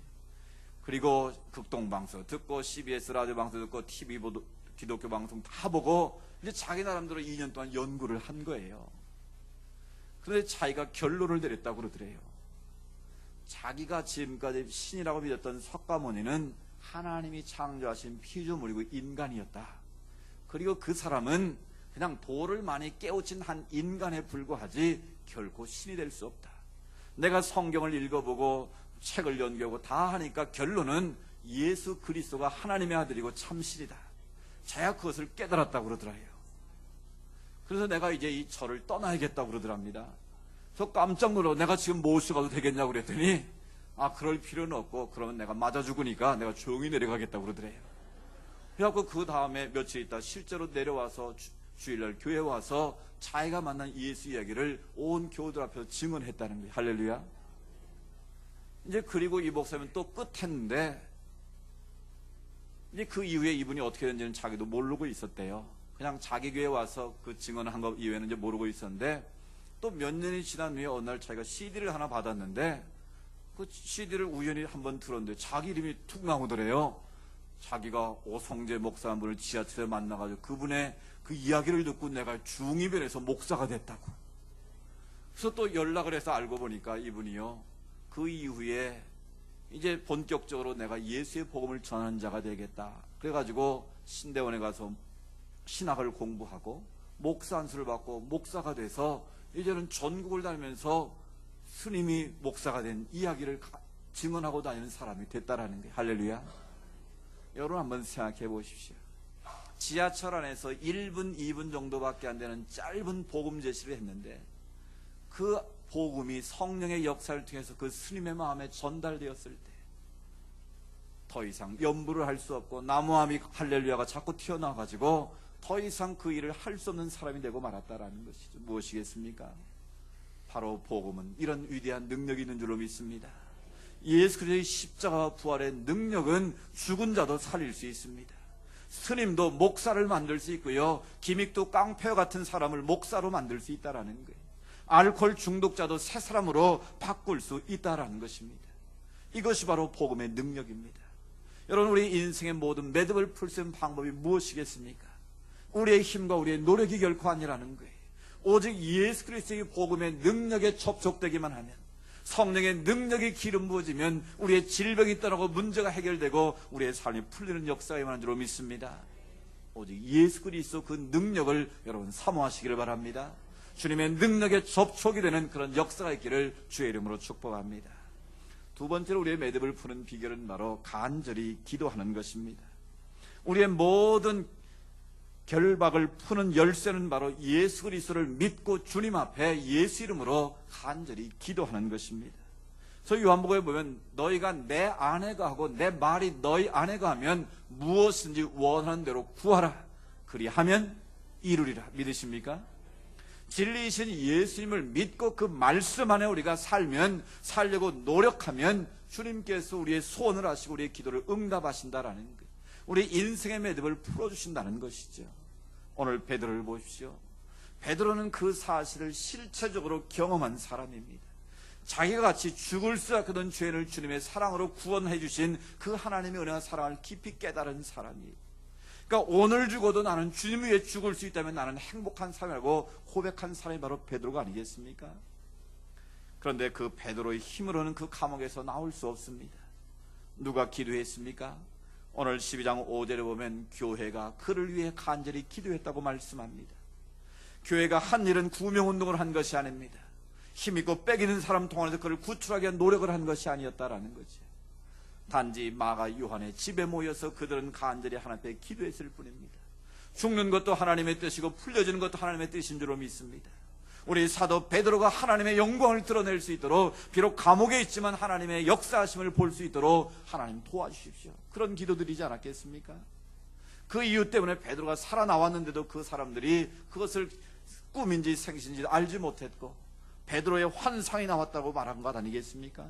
그리고 극동방송 듣고 CBS 라디오 방송 듣고 TV 기독교 방송 다 보고 이제 자기 나름대로 2년 동안 연구를 한 거예요. 그런데 자기가 결론을 내렸다고 그러더래요. 자기가 지금까지 신이라고 믿었던 석가모니는 하나님이 창조하신 피조물이고 인간이었다. 그리고 그 사람은 그냥 돌을 많이 깨우친 한 인간에 불과하지 결코 신이 될 수 없다. 내가 성경을 읽어보고 책을 연구하고 다 하니까 결론은 예수 그리스도가 하나님의 아들이고 참신이다. 자기가 그것을 깨달았다고 그러더라고요. 그래서 내가 이제 이 절을 떠나야겠다고 그러더랍니다. 저 깜짝 놀라고 내가 지금 모셔가도 되겠냐고 그랬더니 아 그럴 필요는 없고 그러면 내가 맞아 죽으니까 내가 조용히 내려가겠다고 그러더래요. 그래갖고 그 다음에 며칠 있다 실제로 내려와서 주일날 교회 와서 자기가 만난 예수 이야기를 온 교우들 앞에서 증언했다는 거예요. 할렐루야. 이제 그리고 이 목사님은 또 끝했는데 이제 그 이후에 이분이 어떻게 된지는 자기도 모르고 있었대요. 그냥 자기 교회에 와서 그 증언한 것 이외에는 이제 모르고 있었는데 또 몇 년이 지난 후에 어느 날 자기가 CD를 하나 받았는데 그 CD를 우연히 한번 들었는데 자기 이름이 툭 나오더래요. 자기가 오성재 목사 한 분을 지하철에 만나가지고 그분의 그 이야기를 듣고 내가 중이변에서 목사가 됐다고. 그래서 또 연락을 해서 알고 보니까 이분이요. 그 이후에 이제 본격적으로 내가 예수의 복음을 전하는 자가 되겠다. 그래가지고 신대원에 가서 신학을 공부하고 목사 안수를 받고 목사가 돼서 이제는 전국을 다니면서 스님이 목사가 된 이야기를 증언하고 다니는 사람이 됐다라는 거예요. 할렐루야. 여러분 한번 생각해 보십시오. 지하철 안에서 1분, 2분 정도밖에 안 되는 짧은 복음 제시를 했는데 그 복음이 성령의 역사를 통해서 그 스님의 마음에 전달되었을 때 더 이상 연부를 할 수 없고 나무아미 할렐루야가 자꾸 튀어나와가지고 더 이상 그 일을 할 수 없는 사람이 되고 말았다라는 것이죠. 무엇이겠습니까? 바로 복음은 이런 위대한 능력이 있는 줄로 믿습니다. 예수 그리스도의 십자가와 부활의 능력은 죽은 자도 살릴 수 있습니다. 스님도 목사를 만들 수 있고요. 기믹도 깡패와 같은 사람을 목사로 만들 수 있다라는 거예요. 알코올 중독자도 새 사람으로 바꿀 수 있다라는 것입니다. 이것이 바로 복음의 능력입니다. 여러분 우리 인생의 모든 매듭을 풀 수 있는 방법이 무엇이겠습니까? 우리의 힘과 우리의 노력이 결코 아니라는 거예요. 오직 예수 그리스도의 복음의 능력에 접촉되기만 하면 성령의 능력이 기름 부어지면 우리의 질병이 떠나고 문제가 해결되고 우리의 삶이 풀리는 역사가 임하는 줄로 믿습니다. 오직 예수 그리스도 그 능력을 여러분 사모하시기를 바랍니다. 주님의 능력에 접촉이 되는 그런 역사가 있기를 주의 이름으로 축복합니다. 두 번째로 우리의 매듭을 푸는 비결은 바로 간절히 기도하는 것입니다. 우리의 모든 결박을 푸는 열쇠는 바로 예수 그리스도를 믿고 주님 앞에 예수 이름으로 간절히 기도하는 것입니다. 그래서 요한복음에 보면 너희가 내 안에 거하고 내 말이 너희 안에 거하면 무엇인지 원하는 대로 구하라. 그리하면 이루리라. 믿으십니까? 진리이신 예수님을 믿고 그 말씀 안에 우리가 살려고 노력하면 주님께서 우리의 소원을 하시고 우리의 기도를 응답하신다라는 거예요. 우리 인생의 매듭을 풀어주신다는 것이죠. 오늘 베드로를 보십시오. 베드로는 그 사실을 실체적으로 경험한 사람입니다. 자기가 같이 죽을 수 없던 죄인을 주님의 사랑으로 구원해 주신 그 하나님의 은혜와 사랑을 깊이 깨달은 사람이, 그러니까 오늘 죽어도 나는 주님 위해 죽을 수 있다면 나는 행복한 삶이라고 고백한 사람이 바로 베드로가 아니겠습니까? 그런데 그 베드로의 힘으로는 그 감옥에서 나올 수 없습니다. 누가 기도했습니까? 오늘 12장 5절에 보면 교회가 그를 위해 간절히 기도했다고 말씀합니다. 교회가 한 일은 구명운동을 한 것이 아닙니다. 힘있고 빼기는 사람 통해서 그를 구출하기 위한 노력을 한 것이 아니었다라는 거죠. 단지 마가 요한의 집에 모여서 그들은 간절히 하나님 앞에 기도했을 뿐입니다. 죽는 것도 하나님의 뜻이고 풀려지는 것도 하나님의 뜻인 줄로 믿습니다. 우리 사도 베드로가 하나님의 영광을 드러낼 수 있도록, 비록 감옥에 있지만 하나님의 역사하심을 볼 수 있도록 하나님 도와주십시오. 그런 기도드리지 않았겠습니까? 그 이유 때문에 베드로가 살아나왔는데도 그 사람들이 그것을 꿈인지 생신인지 알지 못했고 베드로의 환상이 나왔다고 말한 것 아니겠습니까?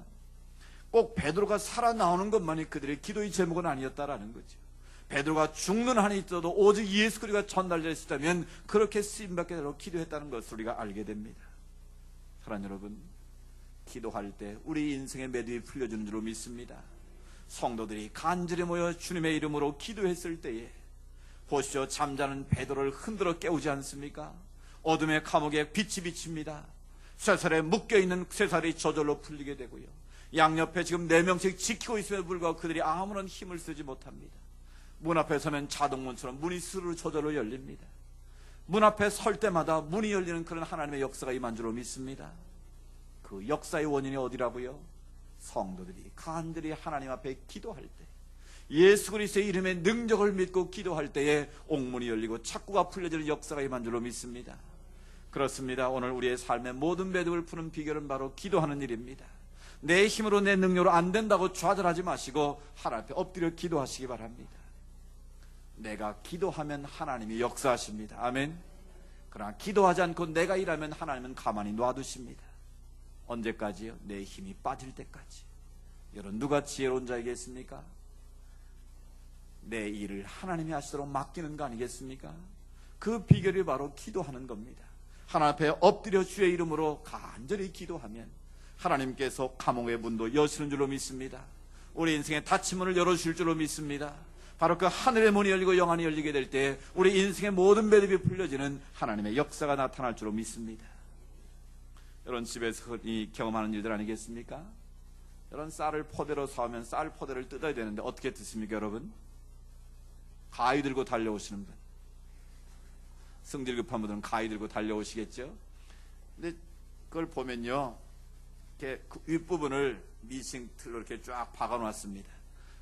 꼭 베드로가 살아나오는 것만이 그들의 기도의 제목은 아니었다라는 거죠. 베드로가 죽는 한이 있어도 오직 예수 그리스도가 전달됐다면 그렇게 쓰임받게 되도록 기도했다는 것을 우리가 알게 됩니다. 사랑하는 여러분, 기도할 때 우리 인생의 매듭이 풀려주는 줄로 믿습니다. 성도들이 간절히 모여 주님의 이름으로 기도했을 때에 보시오, 잠자는 베드로를 흔들어 깨우지 않습니까? 어둠의 감옥에 빛이 비칩니다. 쇠살에 묶여있는 쇠살이 저절로 풀리게 되고요, 양옆에 지금 4명씩 지키고 있음에도 불구하고 그들이 아무런 힘을 쓰지 못합니다. 문 앞에 서면 자동문처럼 문이 스르르 저절로 열립니다. 문 앞에 설 때마다 문이 열리는 그런 하나님의 역사가 임한 줄로 믿습니다. 그 역사의 원인이 어디라고요? 성도들이 간절히 하나님 앞에 기도할 때, 예수 그리스도의 이름의 능력을 믿고 기도할 때에 옥문이 열리고 착구가 풀려지는 역사가 임한 줄로 믿습니다. 그렇습니다. 오늘 우리의 삶의 모든 매듭을 푸는 비결은 바로 기도하는 일입니다. 내 힘으로 내 능력으로 안 된다고 좌절하지 마시고 하나님 앞에 엎드려 기도하시기 바랍니다. 내가 기도하면 하나님이 역사하십니다. 아멘. 그러나 기도하지 않고 내가 일하면 하나님은 가만히 놔두십니다. 언제까지요? 내 힘이 빠질 때까지. 여러분, 누가 지혜로운 자이겠습니까? 내 일을 하나님이 하시도록 맡기는 거 아니겠습니까? 그 비결이 바로 기도하는 겁니다. 하나님 앞에 엎드려 주의 이름으로 간절히 기도하면 하나님께서 감옥의 문도 여시는 줄로 믿습니다. 우리 인생의 닫힌 문을 열어주실 줄로 믿습니다. 바로 그 하늘의 문이 열리고 영안이 열리게 될 때 우리 인생의 모든 매듭이 풀려지는 하나님의 역사가 나타날 줄로 믿습니다. 여러분, 집에서 이 경험하는 일들 아니겠습니까? 여러분, 쌀을 포대로 사오면 쌀 포대를 뜯어야 되는데 어떻게 뜯습니까? 여러분, 가위 들고 달려오시는 분, 성질 급한 분들은 가위 들고 달려오시겠죠. 근데 그걸 보면요, 이렇게 그 윗부분을 미싱틀로 이렇게 쫙 박아놨습니다.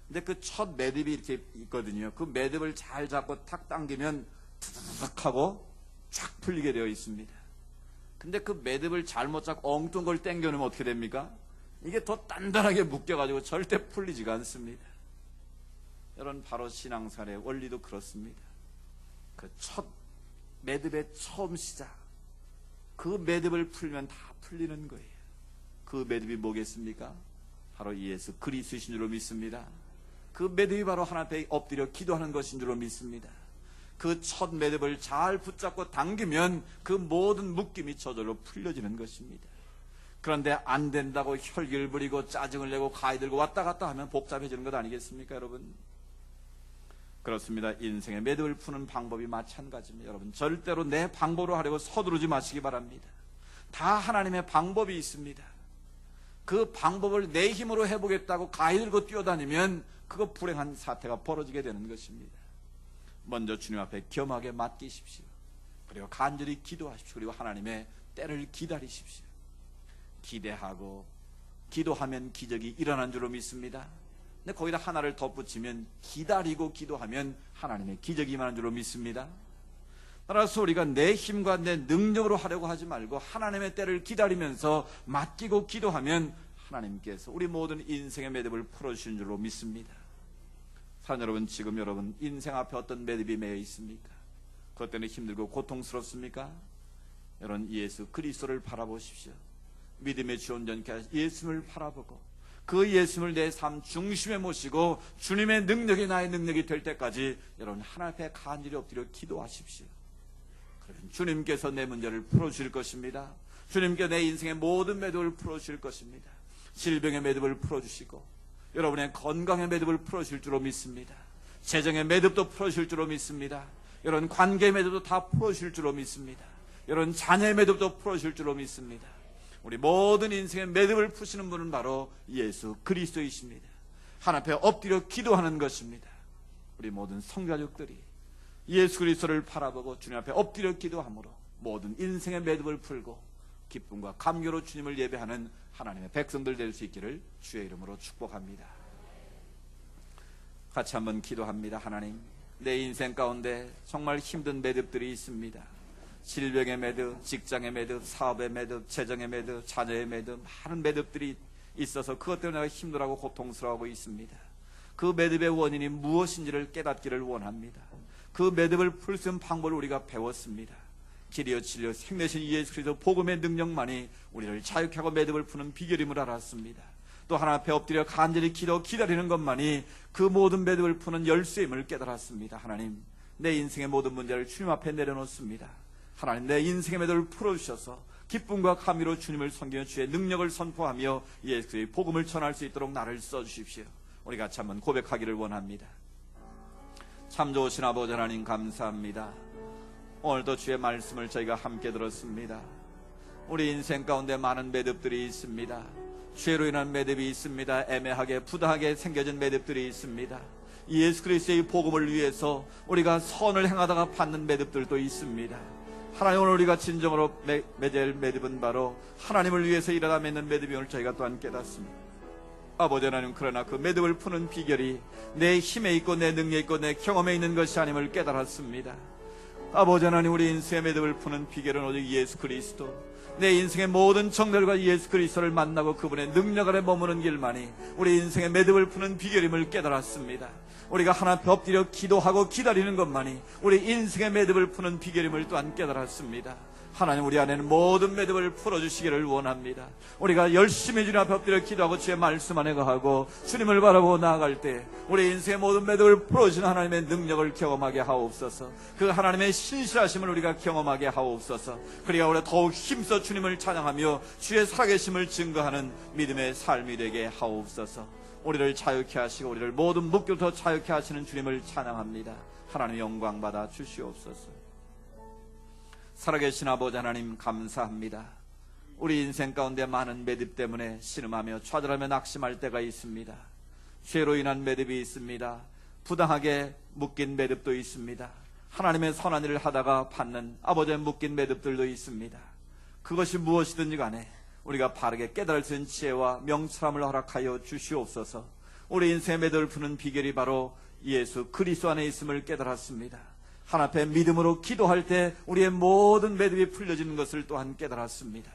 근데 그 첫 매듭이 이렇게 있거든요. 그 매듭을 잘 잡고 탁 당기면 툭 하고 쫙 풀리게 되어 있습니다. 근데 그 매듭을 잘못 잡고 엉뚱 걸 당겨놓으면 어떻게 됩니까? 이게 더 단단하게 묶여가지고 절대 풀리지가 않습니다. 여러분, 바로 신앙생활의 원리도 그렇습니다. 그 첫 매듭의 처음 시작, 그 매듭을 풀면 다 풀리는 거예요. 그 매듭이 뭐겠습니까? 바로 예수 그리스도이신 줄로 믿습니다. 그 매듭이 바로 하나님 앞에 엎드려 기도하는 것인 줄로 믿습니다. 그 첫 매듭을 잘 붙잡고 당기면 그 모든 묶임이 저절로 풀려지는 것입니다. 그런데 안 된다고 혈기를 부리고 짜증을 내고 가위 들고 왔다 갔다 하면 복잡해지는 것 아니겠습니까, 여러분? 그렇습니다. 인생의 매듭을 푸는 방법이 마찬가지입니다. 여러분, 절대로 내 방법으로 하려고 서두르지 마시기 바랍니다. 다 하나님의 방법이 있습니다. 그 방법을 내 힘으로 해보겠다고 가위 들고 뛰어다니면 그거 불행한 사태가 벌어지게 되는 것입니다. 먼저 주님 앞에 겸하게 맡기십시오. 그리고 간절히 기도하십시오. 그리고 하나님의 때를 기다리십시오. 기대하고 기도하면 기적이 일어난 줄로 믿습니다. 근데 거기다 하나를 덧붙이면 기다리고 기도하면 하나님의 기적이 일어난 줄로 믿습니다. 따라서 우리가 내 힘과 내 능력으로 하려고 하지 말고 하나님의 때를 기다리면서 맡기고 기도하면 하나님께서 우리 모든 인생의 매듭을 풀어주신 줄로 믿습니다. 사랑 여러분, 지금 여러분 인생 앞에 어떤 매듭이 매여 있습니까? 그것 때문에 힘들고 고통스럽습니까? 여러분, 예수 그리스도를 바라보십시오. 믿음의 지원자님께 예수를 바라보고 그 예수를 내 삶 중심에 모시고 주님의 능력이 나의 능력이 될 때까지 여러분 하나님 앞에 간절히 엎드려 기도하십시오. 그러면 주님께서 내 문제를 풀어주실 것입니다. 주님께 내 인생의 모든 매듭을 풀어주실 것입니다. 질병의 매듭을 풀어주시고 여러분의 건강의 매듭을 풀어주실 줄로 믿습니다. 재정의 매듭도 풀어주실 줄로 믿습니다. 여러분 관계의 매듭도 다 풀어주실 줄로 믿습니다. 여러분 자녀의 매듭도 풀어주실 줄로 믿습니다. 우리 모든 인생의 매듭을 푸시는 분은 바로 예수 그리스도이십니다. 하나님 앞에 엎드려 기도하는 것입니다. 우리 모든 성가족들이 예수 그리스도를 바라보고 주님 앞에 엎드려 기도함으로 모든 인생의 매듭을 풀고 기쁨과 감격으로 주님을 예배하는 하나님의 백성들 될 수 있기를 주의 이름으로 축복합니다. 같이 한번 기도합니다. 하나님, 내 인생 가운데 정말 힘든 매듭들이 있습니다. 질병의 매듭, 직장의 매듭, 사업의 매듭, 재정의 매듭, 자녀의 매듭, 많은 매듭들이 있어서 그것 때문에 내가 힘들어하고 고통스러워하고 있습니다. 그 매듭의 원인이 무엇인지를 깨닫기를 원합니다. 그 매듭을 풀 수 있는 방법을 우리가 배웠습니다. 길이요 진리요 생내신 예수 그리스도 복음의 능력만이 우리를 자유케 하고 매듭을 푸는 비결임을 알았습니다. 또 하나님 앞에 엎드려 간절히 기다리는 것만이 그 모든 매듭을 푸는 열쇠임을 깨달았습니다. 하나님, 내 인생의 모든 문제를 주님 앞에 내려놓습니다. 하나님, 내 인생의 매듭을 풀어주셔서 기쁨과 감미로 주님을 섬기며 주의 능력을 선포하며 예수 그리스도의 복음을 전할 수 있도록 나를 써주십시오. 우리 같이 한번 고백하기를 원합니다. 참 좋으신 아버지 하나님, 감사합니다. 오늘도 주의 말씀을 저희가 함께 들었습니다. 우리 인생 가운데 많은 매듭들이 있습니다. 죄로 인한 매듭이 있습니다. 애매하게 부당하게 생겨진 매듭들이 있습니다. 예수 그리스도의 복음을 위해서 우리가 선을 행하다가 받는 매듭들도 있습니다. 하나님, 오늘 우리가 진정으로 맺을 매듭은 바로 하나님을 위해서 일하다 맺는 매듭임을 저희가 또한 깨닫습니다. 아버지 하나님, 그러나 그 매듭을 푸는 비결이 내 힘에 있고 내 능력에 있고 내 경험에 있는 것이 아님을 깨달았습니다. 아버지 하나님, 우리 인생의 매듭을 푸는 비결은 오직 예수 그리스도, 내 인생의 모든 정들과 예수 그리스도를 만나고 그분의 능력 아래 머무는 길만이 우리 인생의 매듭을 푸는 비결임을 깨달았습니다. 우리가 하나님 앞에 엎드려 기도하고 기다리는 것만이 우리 인생의 매듭을 푸는 비결임을 또한 깨달았습니다. 하나님, 우리 안에는 모든 매듭을 풀어주시기를 원합니다. 우리가 열심히 주님 앞에 엎드려 기도하고 주의 말씀 안에 거하고 주님을 바라보고 나아갈 때 우리 인생의 모든 매듭을 풀어주시는 하나님의 능력을 경험하게 하옵소서. 그 하나님의 신실하심을 우리가 경험하게 하옵소서. 그리고 우리가 더욱 힘써 주님을 찬양하며 주의 살아계심을 증거하는 믿음의 삶이 되게 하옵소서. 우리를 자유케 하시고 우리를 모든 묶여서 자유케 하시는 주님을 찬양합니다. 하나님, 영광 받아 주시옵소서. 살아계신 아버지 하나님, 감사합니다. 우리 인생 가운데 많은 매듭 때문에 신음하며 좌절하며 낙심할 때가 있습니다. 죄로 인한 매듭이 있습니다. 부당하게 묶인 매듭도 있습니다. 하나님의 선한 일을 하다가 받는 아버지의 묶인 매듭들도 있습니다. 그것이 무엇이든지 간에 우리가 바르게 깨달을 수 있는 지혜와 명철함을 허락하여 주시옵소서. 우리 인생의 매듭을 푸는 비결이 바로 예수 그리스도 안에 있음을 깨달았습니다. 하나님 앞에 믿음으로 기도할 때 우리의 모든 매듭이 풀려지는 것을 또한 깨달았습니다.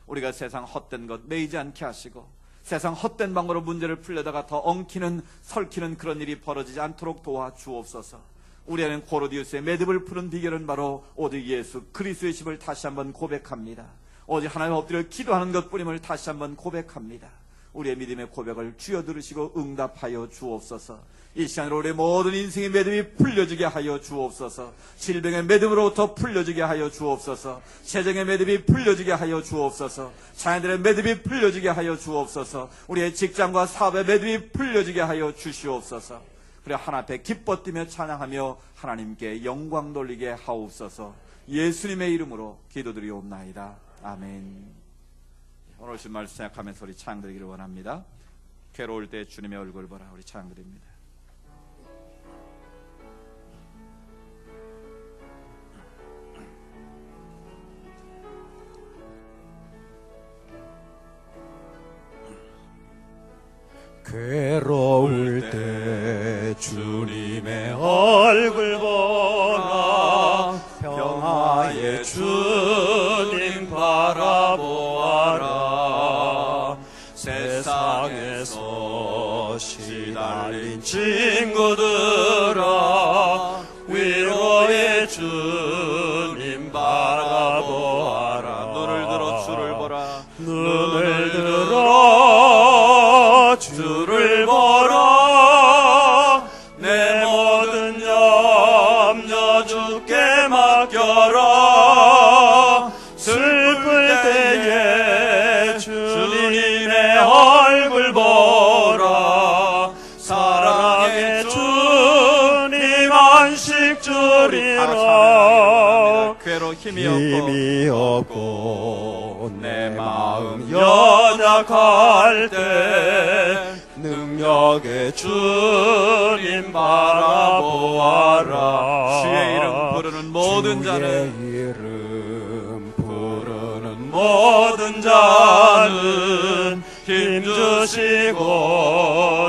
우리가 세상 헛된 것 매이지 않게 하시고 세상 헛된 방법으로 문제를 풀려다가 더 엉키는 설키는 그런 일이 벌어지지 않도록 도와주옵소서. 우리 안에는 고로디우스의 매듭을 푸는 비결은 바로 오직 예수 그리스도의 심을 다시 한번 고백합니다. 오직 하나님 엎드려 기도하는 것뿐임을 다시 한번 고백합니다. 우리의 믿음의 고백을 주여 들으시고 응답하여 주옵소서. 이 시간으로 우리의 모든 인생의 매듭이 풀려지게 하여 주옵소서. 질병의 매듭으로부터 풀려지게 하여 주옵소서. 재정의 매듭이 풀려지게 하여 주옵소서. 자녀들의 매듭이 풀려지게 하여 주옵소서. 우리의 직장과 사업의 매듭이 풀려지게 하여 주시옵소서. 그래 하나님 앞에 기뻐 뛰며 찬양하며 하나님께 영광 돌리게 하옵소서. 예수님의 이름으로 기도드리옵나이다. 아멘. 오늘 주신 말씀 생각하면서 우리 찬양드리기를 원합니다. 괴로울 때 주님의 얼굴 보라. 우리 찬양드립니다. 괴로울 때 주님의 얼굴 보라. 평화의 주님 바라보아라. 세상에서 시달린 친구들아, 위로의 주님 바라보아라. 눈을 들어 주를 보라. 눈을 들어 주를 보라. 내 모든 염려 주께 맡겨라. 슬플 때에 주님의 얼굴 보라. 사랑의 주님 안식 주리라. 괴로 힘이 없고 내 마음 연약할 때 능력의 주님 바라보아라. 주의 이름 부르는 모든 자는 이름 부르는 모든 자는 힘주시고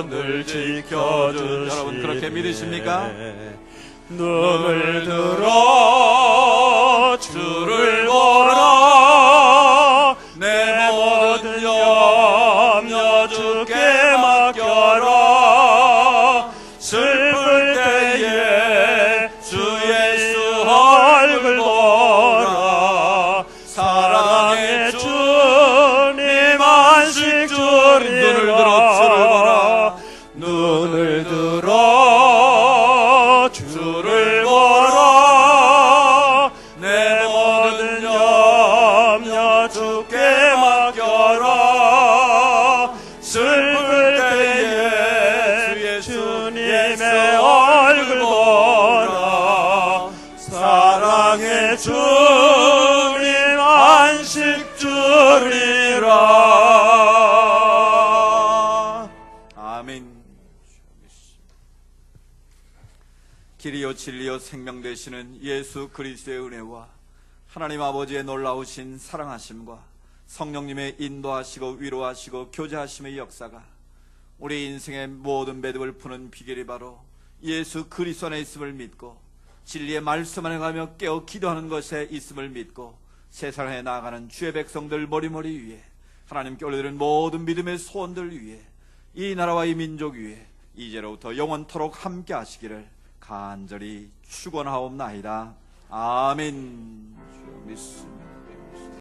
늘 지켜주시네. 여러분 그렇게 믿으십니까? 눈을 들어 주를 보라. 내 모든 염려 주께 맡겨라. 슬플 때에 주 예수 얼굴 보라. 사랑의 주님 안식 주리라. 눈을 들어 주를 보라. 내 모든 염려 주께 맡겨라. 슬플 때에 주님의 얼굴 보라. 사랑의 주님 안식 주리라. 아멘. 길이요 진리요 생명 되시는 예수 그리스도의 은혜와 하나님 아버지의 놀라우신 사랑하심과 성령님의 인도하시고 위로하시고 교제하심의 역사가 우리 인생의 모든 매듭을 푸는 비결이 바로 예수 그리스도 안에 있음을 믿고 진리의 말씀 안에 가며 깨어 기도하는 것에 있음을 믿고 세상에 나아가는 주의 백성들 머리머리 위에 하나님께 올려드리는 모든 믿음의 소원들 위에 이 나라와 이 민족 위에 이제로부터 영원토록 함께 하시기를 간절히 축원하옵나이다. 아멘. 믿습니다.